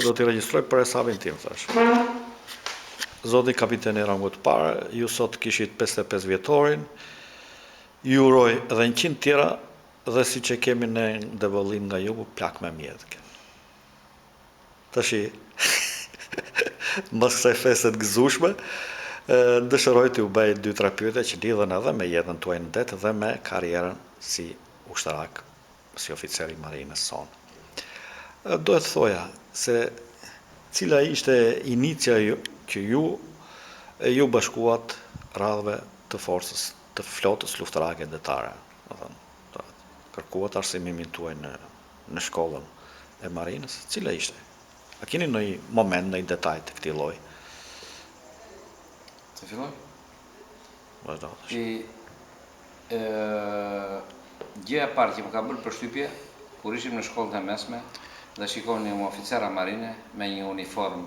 Do t'i regjistroj për hesabin tim, thash. Zoti kapiteni rangut parë, ju sot kishit 55 vjetorin, ju uroj edhe 100 tjera, dhe si që kemi në devollim nga jugu, plak me mjetë. Tashi, mbas kësaj feste të gëzueshme, dëshiroj t'ju bëj 2-3 pyetje që lidhen edhe me jetën tuaj në det dhe me karrierën si ushtarak, si oficer i marinës sonë. Dohet thoja se cila ishte inicia që ju bashkuat radhëve të forcës të flotës luftarake detare. Kërkuat arsimimin tuaj në shkollën e marinës, cila ishte? A keni ndonjë moment, ndonjë detaj të këtij lloji? Të filloj? Vazhdo. Gjëja e parë që më ka bërë përshtypje, kur ishim në shkollën e mesme dhe shikonim një oficera marine me një uniformë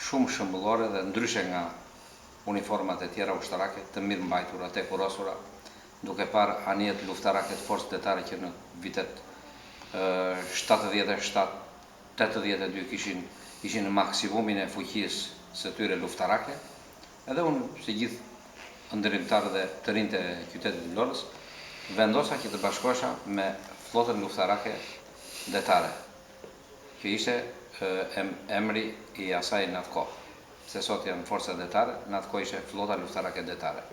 shumë shëmbullore dhe ndryshe nga uniformat e tjera ushtarake, të mirë mbajtura, të kurosura, duke parë anijet luftarake të forcës detare që në vitet 77-82 ishin në maksimumin e fuqisë së tyre luftarake, edhe unë, si gjithë ndërimtarë dhe të rinjtë e qytetit të Vlorës, vendosa që të bashkohesha me flotën luftarake detare, që ishte emri i asaj në atë kohë, se sot janë forca detare, në atë kohë ishte flota luftarake detare.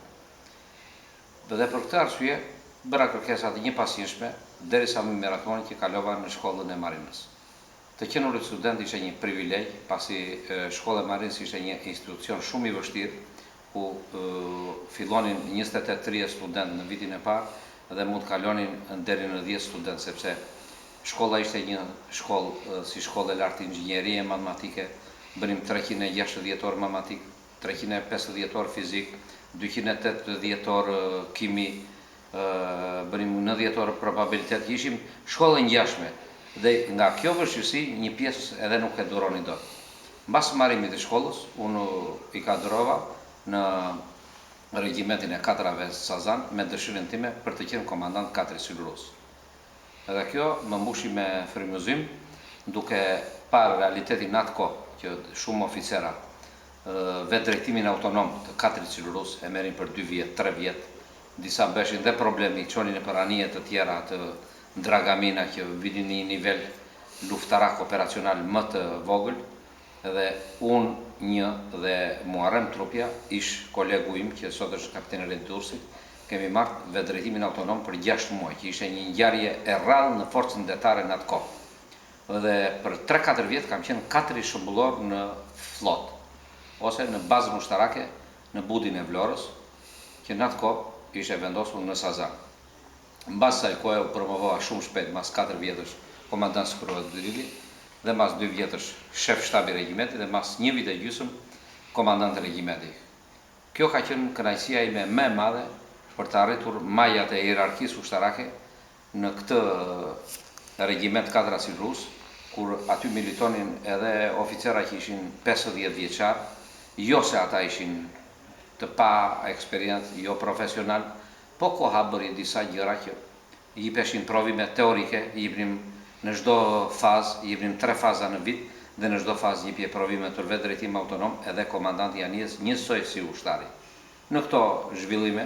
Dhe për këtë arsye, bëra kërkesa të njëpasishme, derisa më miratoni që kalova në shkollën e marinës. Të qenurit student ishte një privilegj, pasi shkolla e marinës ishte një institucion shumë i vështirë, ku fillonin 28-30 student në vitin e parë dhe mund të kalonin deri në 10 student, sepse shkolla ishte një shkollë si shkollë e lartë inxhinierie matematike, bënim 360 orë matematik, 350 orë fizik, 280 orë kimi, bënim 90 orë probabilitet, ishim shkollë ngjashme. Dhe nga kjo vështirësi, një pjesë edhe nuk e duroni dot. Mbas marrimit të shkollës, unë i kadrova në regjimentin e 4-ave Sazan me dëshirën time për të qenë komandant 4 Silurus. Edhe kjo më mbushi me frymëzim, duke parë realitetin në atë kohë që shumë oficera vetë drejtimin autonom të 4 Silurus e merrin për 2 vjet, 3 vjet, disa beshin dhe problemi, çonin në anije të tjera të dragamina që vinin në një nivel luftarak operacional më të vogël, dhe unë dhe Muharrem Trupja, ish kolegu im që sot është kapiteni i Durrësit, kemi marrë vetë drejtimin autonom për 6 muaj, që ishte një ngjarje e rrallë në forcën detare në atë kohë. Dhe për 3-4 vjet kam qenë 4 shëmbullor në flotë, ose në bazën ushtarake në Budin e Vlorës, që në atë kohë ishte vendosur në Sazan. Mbas kësaj kohe u promovova shumë shpejt, mas 4 vjetësh komandant superior drili, dhe mas 2 vjetësh shef shtabi regjimentit, dhe mas 1 vit e gjysmë komandant regjimentit. Kjo ka qenë kënaqësia ime më e madhe për të arritur majat e hierarkisë ushtarake në këtë regjiment 4 Silurus, kur aty militonin edhe oficera që ishin 50 vjeçar, jo se ata ishin të pa eksperiencë, jo profesional, po koha bëri disa gjëra që i jepeshin provime teorike, i jepnim në çdo fazë, i jepnim 3 faza në vit, dhe në çdo fazë jepje provime të vetë drejtim autonom, edhe komandanti i anijes njësoj si ushtari. Në këto zhvillime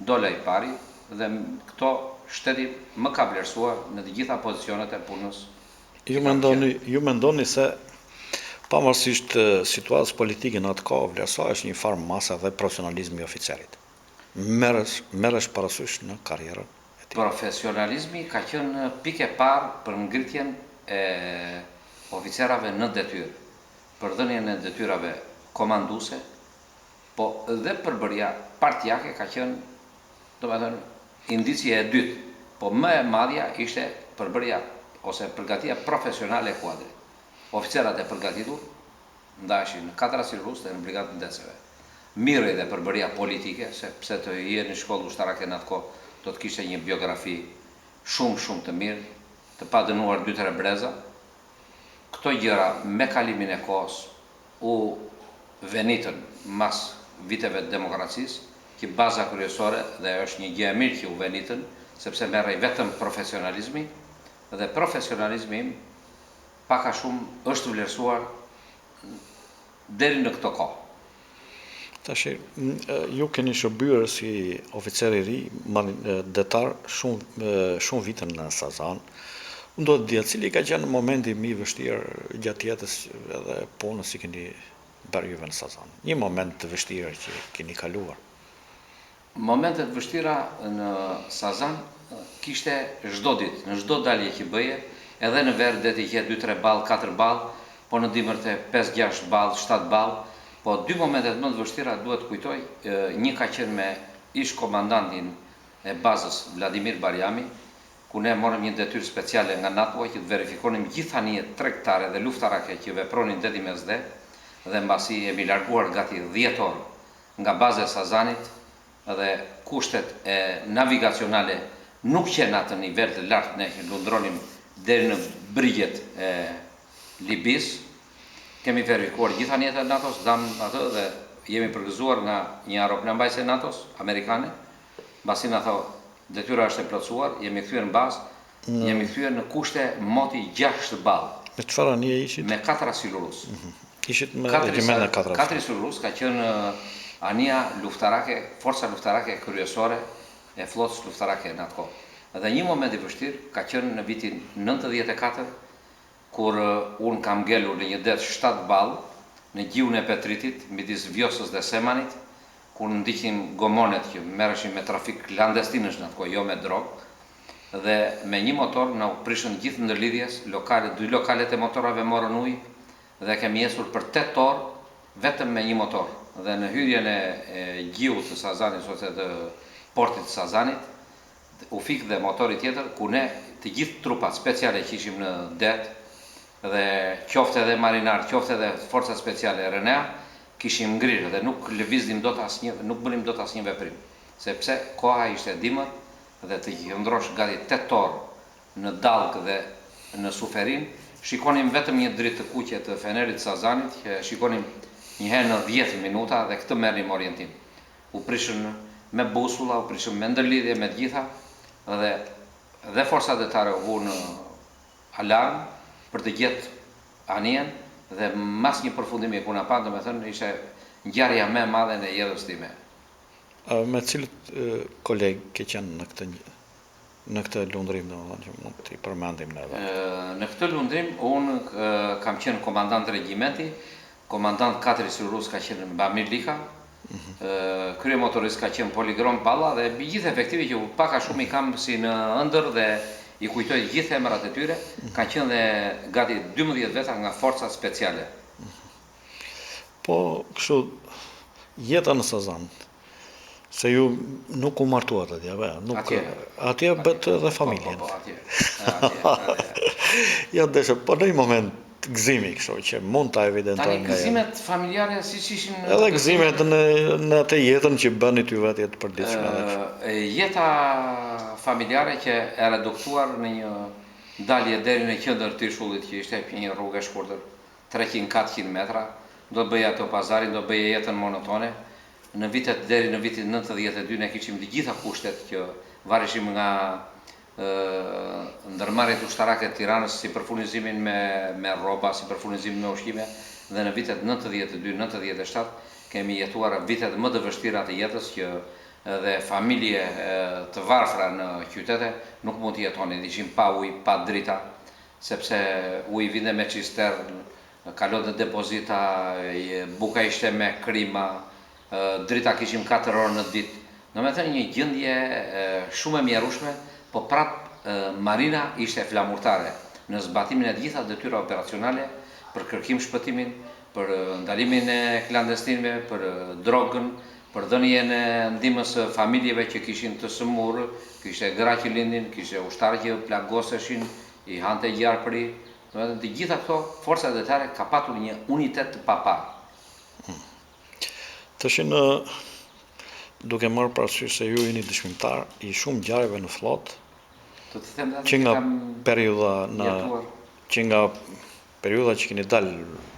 dola i pari, dhe këto shteti më ka vlerësuar në të gjitha pozicionet e punës. Ju mendoni se pavarësisht situatës politike në atë kohë, vlerësohesh një farë masa dhe profesionalizmi i oficerit. Merresh parasysh në karrierën e tij. Profesionalizmi ka qenë pikë e parë për ngritjen e oficerave në detyrë, për dhënien e detyrave komanduese, po dhe përbërja partijake ka qenë, domethënë, indicia e dytë, po më e madhja ishte përbërja ose përgatitja profesionale e kuadrit. Oficerat e përgatitur ndaheshin në 4 Silurus dhe në brigadën ndeceve. Mirë edhe përbërja politike, sepse të jeni në shkollë ushtarake në atë kohë, do të kishte një biografi shumë të mirë, të pa dënuar 2-3 breza. Këto gjëra me kalimin e kohës u venitën mas viteve të demokracisë, që baza kryesore, dhe është një gjë e mirë që u venitën, sepse merrej vetëm profesionalizmi, dhe profesionalizmi im pak a shumë është vlerësuar deri në këtë kohë. Tash, ju keni shërbyer si oficer i ri, detar shumë vite në Sazan. Unë do të di cili ka qenë momenti më i vështirë gjatë jetës edhe punës që keni bërë juve në Sazan. Një moment të vështirë që keni kaluar. Momentet vështira në Sazan kishte çdo ditë, në çdo dalje që bëje, edhe në verë deti që 2-3 ballë, 4 ballë, po në dimër të 5-6 ballë, 7 ballë. Po dy momentet më të vështira duhet kujtoj, një ka qenë me ish komandantin e bazës Vladimir Barjami, ku ne morëm një detyrë speciale nga NATO që të verifikonim gjithë anijet tregtare dhe luftarake që vepronin deti Mesde, dhe mbasi jemi larguar gati 10 orë nga baza e Sazanit dhe kushtet e navigacionale nuk qenë atë nivel të lartë, ne lundronim deri në brigjet e Libis. Kemi verifikuar gjithë anijet e NATO-s, dam atë dhe jemi përgëzuar nga një aeroplanmbajtëse e NATO-s amerikane. Mbasi na tha detyra është e plotësuar, jemi kthyer në bazë, jemi kthyer në kushte moti 6 ballë. Me çfarë anije ishit? Me 4 asilurus. Ishit me regiment e 4 asilurus ka qenë anija luftarake, forca luftarake kryesore e flotës luftarake në atë kohë. Dhe një moment i vështirë ka qenë në vitin 94, kur unë kam ngelur në një det 7 ballë në gjiun e Petritit, midis Vjosës dhe Semanit, kur ndiqim gomonet që merreshin me trafik klandestinësh në atë kohë, jo me drogë, dhe me një motor na u prishën gjithë ndërlidhjes, dy lokalet e motorave morën ujë dhe kemi ecur për 8 orë vetëm me një motor. Dhe në hyrjen e gjiut të Sazanit ose të portit të Sazanit, u fik dhe motori tjetër, ku ne të gjithë trupat speciale që ishim në det, dhe qofte edhe marinar, qofte edhe forcat speciale e RNA, kishim ngrirë dhe nuk lëviznim dot asnjë, nuk bënim dot asnjë veprim, sepse koha ishte dimër dhe të qëndrosh gati 8 orë në dalg dhe në suferin, shikonim vetëm një dritë të kuqe të fenerit Sazanit, që shikonim një herë në 10 minuta dhe këtë merrim orientim. U prishën me busulla, u prishën me ndërlidhje me të gjitha dhe forcat detare u vënë alarm për të gjetë anijen dhe mas një përfundimi ku na pa, domethënë ishte ngjarja më e madhe në jetën time. Me cilët kolegë ke qenë në këtë lundrim, domethënë që mund t'i përmendim ne edhe? Në këtë lundrim unë kam qenë komandant regjimenti, komandant 4 Rus ka qenë Bamir Lika, kryemotorist ka qenë Poligrom Palla dhe mbi gjithë efektivi që pak a shumë i kam si në ëndër dhe i kujtoj gjithë emrat e tyre, ka qenë dhe gati 12 veta nga forcat speciale. Po, kështu, jeta në Sazan, se ju nuk u martuat atje, atje bët edhe familjen. Po, atje. Ja, deshe, po në një moment gëzimi, kështu, që mund ta evidentojmë. Tani gëzimet familjare si ishin... Edhe gëzimet në atë jetën që bëni ty vetë jetë përditshme. Jeta familjare që e reduktuar në një dalje deri në qendër Tishullit, që ishte një rrugë e shkurtër, 300-400 metra, do të bëja ato pazarin, do bëja jetën monotone. Në vitet deri në vitin 92 ne kishim të gjitha kushtet që vareshim nga ndërmarrjet ushtarake të Tiranës, si për furnizimin me rroba, si për furnizimin me ushqime, dhe në vitet 92-97 kemi jetuar vitet më të vështira të jetës që dhe familje të varfra në qytete nuk mund të jetonin, ishim pa ujë, pa drita, sepse uji vinte me cistern, kalon në depozita, buka ishte me krima, drita kishim 4 orë në ditë. Domethënë një gjendje shumë e mjerueshme, po prap Marina ishte flamurtare në zbatimin e të gjitha detyra operacionale për kërkim shpëtimin, për ndalimin e klandestinëve, për drogën, për dhënien e ndihmës së familjeve që kishin të sëmurë, kishte gra që lindin, kishte ushtarë që plagoseshin, i hante gjarpëri. Domethënë të gjitha këto forca detare ka patur një unitet të paparë. Tashin duke marrë parasysh se ju jeni dëshmimtar i shumë ngjarjeve në flotë, që nga periudha që keni dalë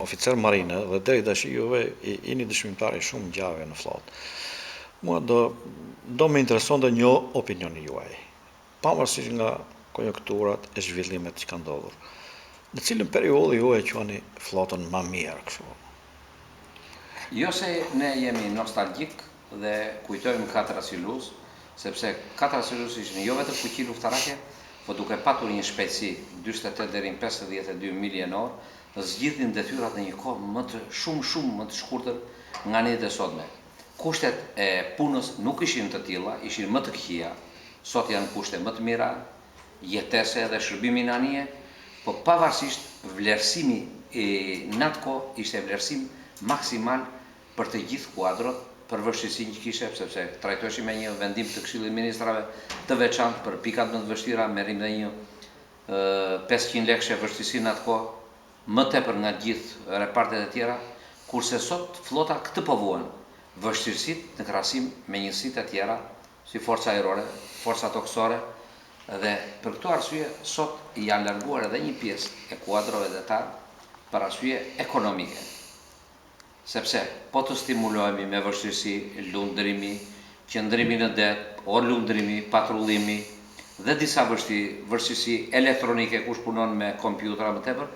oficer marine dhe deri tash juve jeni dëshmimtar i shumë ngjarjeve në flotë. Mua do më interesonte një opinioni juaj, pavarësisht nga konjunkturat e zhvillimet që kanë ndodhur. Në cilën periudhë ju e quani flotën më mirë kështu? Jo se ne jemi nostalgjik dhe kujtojmë Katra Silus, sepse Katra Silus ishin jo vetëm fuqi luftarake, po duke patur një shpejtësi 48 deri në 52 milje në orë, zgjidhin detyrat në një kohë shumë më të shkurtër nga një të sotme. Kushtet e punës nuk ishin të tilla, ishin më të këqija. Sot janë kushte më të mira, jetese dhe shërbimi në anije, po pavarësisht vlerësimi në atë kohë ishte vlerësim maksimal për të gjithë kuadrot, për vështirësinë që kishte, sepse trajtoheshim me një vendim të Këshillit Ministrave të veçantë për pikat më të vështira, merrim dhe një 500 lekëshe vështirësi në atë kohë, më tepër nga gjithë repartet e tjera, kurse sot flota këtë po vuan, vështirësitë në krahasim me njësitë e tjera, si forca ajrore, forca toksore, dhe për këto arsye sot janë larguar edhe një pjesë e kuadrove detar për arsye ekonomike. Sepse po të stimulohemi me vështirësi, lundrimi, qëndrimi në det, lundrimi, patrullimi dhe disa vështirësi elektronike kush punon me kompjutra më tepër,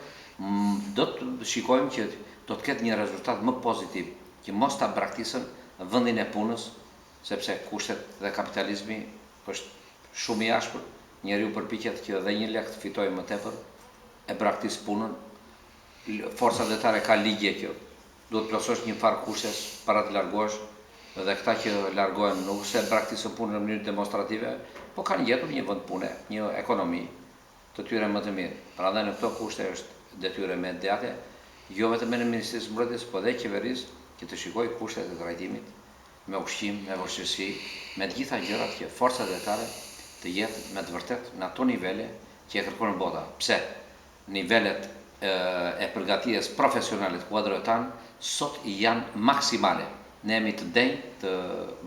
do të shikojmë që do të ketë një rezultat më pozitiv, që mos ta braktisën vendin e punës, sepse kushtet dhe kapitalizmi është shumë i ashpër, njeriu përpiqet që edhe një lek të fitojë më tepër, e braktis punën, forca detare ka ligje kjo. Duhet plotësosh një farë kushtes para të largohesh, dhe këta që largohen nuk se braktisën punën në mënyrë demonstrative, po kanë gjetur një vend pune, një ekonomi të tyre më të mirë. Prandaj në këto kushte është detyre imediate, jo vetëm në Ministrisë së Mbrojtjes, po dhe qeverisë që të shikojë kushtet e trajtimit me ushqim, me vështirësi, me të gjitha gjërat që forcat detare të jetë me të vërtet në ato nivele që e kërkon bota. Pse? Nivelet e përgatitjes profesionale të kuadrove tanë sot janë maksimale. Ne jemi të denjë të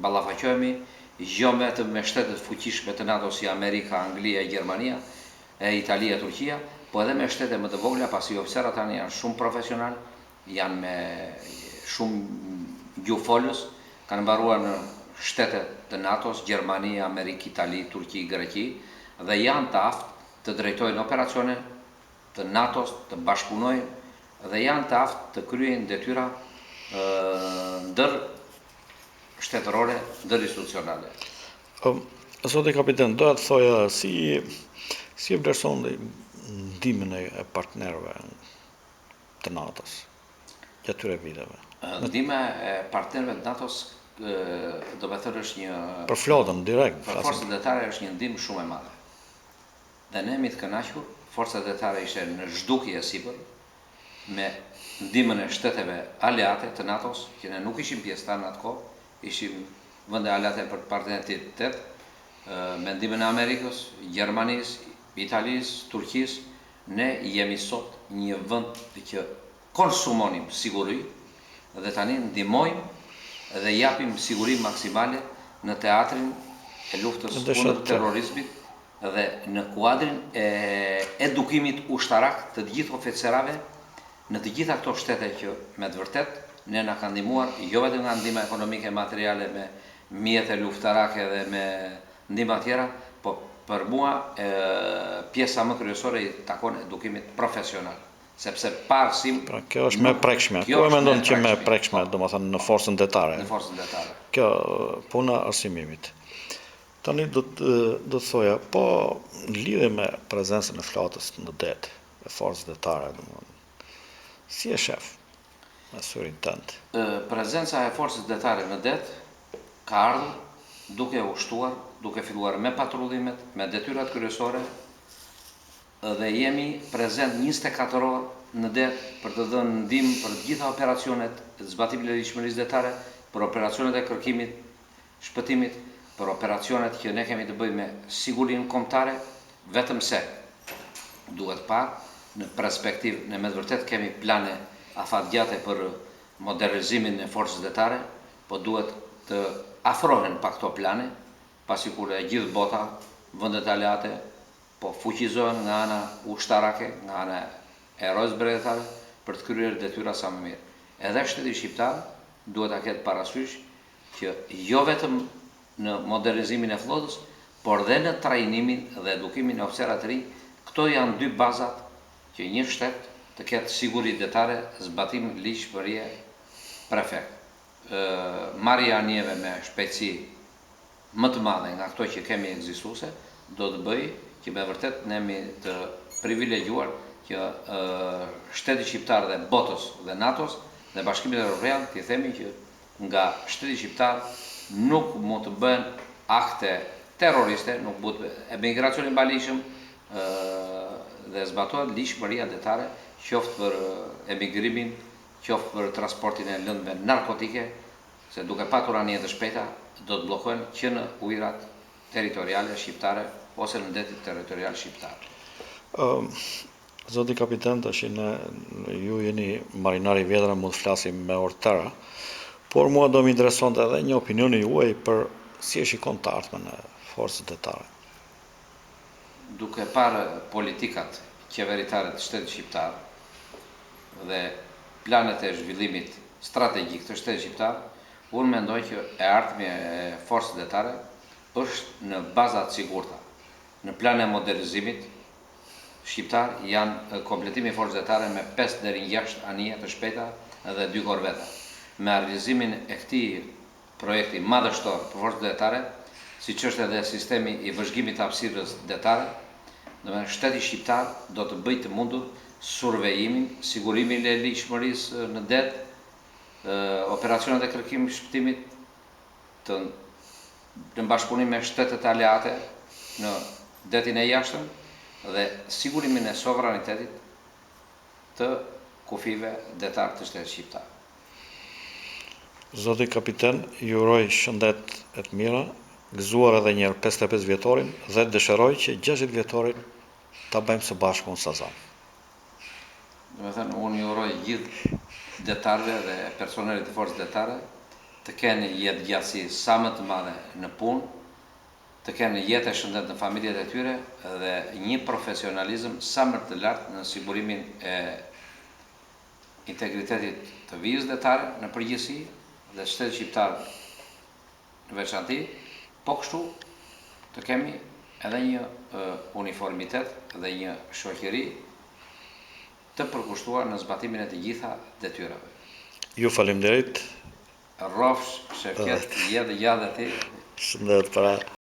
ballafaqohemi jo vetëm me shtetet fuqishme të NATO si Amerika, Anglia, Gjermania, Italia, Turqia, po edhe me shtete më të vogla, pasi oficerët tanë janë shumë profesional, janë me shumë gjufolës, kanë mbaruar në shtetet të NATO-s, Gjermani, Amerikë, Itali, Turqi, Greqi, dhe janë të aftë të drejtojnë operacione të NATO-s, të bashkëpunojnë dhe janë të aftë të kryejnë detyra ndër shtetërore, ndër institucionale. Zoti kapiten, doja të thoja si e vlerëson ndihmën e partnerëve të NATO-s gjatë këtyre viteve? Ndihma e partnerëve të NATO-s do të thënë është një Për flotën direkt. Për forcat detare është një ndihmë shumë e madhe. Dhe ne jemi të kënaqur, forcat detare ishte në zhdukje sipër me ndihmën e shteteve aleate të NATO-s, që ne nuk ishim pjesëtar në atë kohë, ishim vende aleate për partneritet, me ndihmën e Amerikës, Gjermanisë, Italisë, Turqisë, ne jemi sot një vend që konsumonim siguri dhe tani ndihmojmë dhe japim siguri maksimale në teatrin e luftës kundër terrorizmit dhe në kuadrin e edukimit ushtarak të gjithë oficerave në të gjitha këto shtete që me të vërtet ne na kanë ndihmuar jo vetëm nga ndihma ekonomike, materiale me mjete luftarake dhe me ndihma tjera, po për mua pjesa më kryesore i takon edukimit profesional. Sepse parësim... Pra, kjo është me prekshme. Kjo e mendon që me prekshme, do më thënë në forcën detare. Në forcën detare. Kjo puna arsimimit. Tani do të thoja, po në lidhje me prezencën e flotës në det, e forcës detare, si e shef me syrin tënd? Prezenca e forcës detare në det ka ardhur duke ushtuar, duke filluar me patrullimet, me detyrat kryesore, dhe jemi prezent 24 orë në det për të dhënë ndihmë për të gjitha operacionet të zbatimit të ligjshmërisë detare, për operacionet e kërkimit, shpëtimit, për operacionet që ne kemi të bëjmë me sigurinë kombëtare, vetëm se duhet parë në perspektivë ne me të vërtet kemi plane afatgjate për modernizimin e forcës detare, po duhet të afrohen pa këto plane, pasi kur e gjithë bota, vendet aleate, po fuqizohen nga ana ushtarake, nga ana e rojës mbretërore për të kryer detyra sa më mirë. Edhe shteti shqiptar duhet ta ketë parasysh që jo vetëm në modernizimin e flotës, por dhe në trajnimin dhe edukimin e oficerëve të rinj, këto janë dy bazat që një shtet të ketë siguri detare, zbatim ligjshmërie prefekt. Marrja e anijeve me shpejtësi më të madhe nga ato që kemi ekzistuese do të bëjë që me vërtet ne jemi të privilegjuar që shteti shqiptar dhe botës dhe NATO-s dhe Bashkimit Evropian t'i themi që nga shteti shqiptar nuk mund të bëhen akte terroriste, nuk bëhet emigracioni i balishëm dhe zbatohet ligjshmëria detare, qoftë për emigrimin, qoftë për transportin e lëndëve narkotike, se duke patur anije të shpejta, do të bllokohen që në ujërat territoriale shqiptare ose në ndetit territorial shqiptar. Zoti kapitan, tash ju jeni marinari i vjetër, mund të flasim me orë tëra, por mua do më interesonte edhe një opinioni juaj për si e shikon të ardhmen e forcës detare. Duke parë politikat qeveritare të shtetit shqiptar dhe planet e zhvillimit strategjik të shtetit shqiptar, unë mendoj që e ardhmja e forcës detare është në baza të sigurta. Në plan e modernizimit shqiptar janë kompletimi i forcës detare me 5 deri në 6 anije të shpejta dhe 2 korveta. Me realizimin e këtij projekti madhështor për forcët detare, siç është edhe sistemi i vëzhgimit të hapësirës detare, domethënë shteti shqiptar do të bëjë të mundur survejimin, sigurimin e ligjshmërisë në det, operacionet e kërkimit shpëtimit në bashkëpunim me shtetet aleate në detin e jashtëm dhe sigurimin e sovranitetit të kufive detar të shtetit shqiptar. Zoti kapitan, ju uroj shëndet e të mira, gëzuar edhe njerë 55 vjetorin dhe dëshiroj që 60 vjetorin ta bëjmë së bashku në Sazan. Domethënë, unë ju uroj gjithë detarëve dhe personelit të forcës detare të kenë jetë gjatësi sa më të madhe në punë, të kenë jetë e shëndet në familjet e tyre dhe një profesionalizëm sa më të lartë në sigurimin e integritetit të vijës detare në përgjithësi dhe shtetit shqiptar në veçanti, po kështu të kemi edhe një uniformitet dhe një shoqëri të përkushtuar në zbatimin e të gjitha detyrave. Ju faleminderit. Rrofsh, shefqet, jetë dhe ti. Shëndet para.